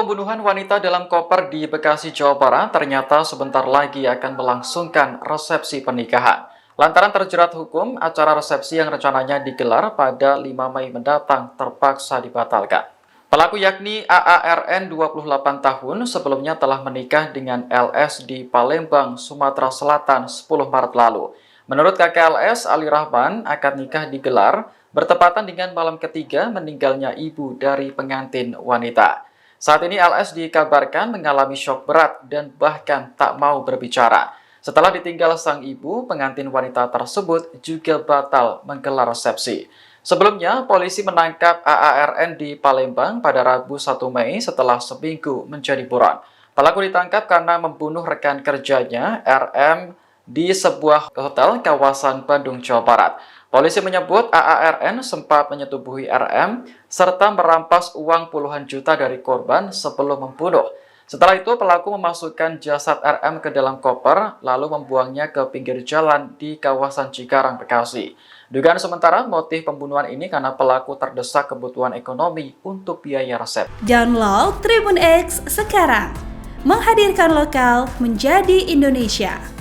pembunuhan wanita dalam koper di Bekasi, Jawa Barat ternyata sebentar lagi akan melangsungkan resepsi pernikahan. Lantaran terjerat hukum, acara resepsi yang rencananya digelar pada 5 Mei mendatang terpaksa dibatalkan. Pelaku yakni AARN 28 tahun sebelumnya telah menikah dengan LS di Palembang, Sumatera Selatan 10 Maret lalu. Menurut kakak LS, Ali Rahman, akad nikah digelar bertepatan dengan malam ketiga meninggalnya ibu dari pengantin wanita. Saat ini LS dikabarkan mengalami syok berat dan bahkan tak mau berbicara. Setelah ditinggal sang ibu, pengantin wanita tersebut juga batal menggelar resepsi. Sebelumnya, polisi menangkap AARN di Palembang pada Rabu 1 Mei setelah seminggu menjadi buron. Pelaku ditangkap karena membunuh rekan kerjanya, RM, di sebuah hotel kawasan Bandung, Jawa Barat. Polisi menyebut AARN sempat menyetubuhi RM serta merampas uang puluhan juta dari korban sebelum membunuh. Setelah itu, pelaku memasukkan jasad RM ke dalam koper, lalu membuangnya ke pinggir jalan di kawasan Cikarang, Bekasi. Dugaan sementara motif pembunuhan ini karena pelaku terdesak kebutuhan ekonomi untuk biaya resep. Download Tribun X sekarang, menghadirkan lokal menjadi Indonesia.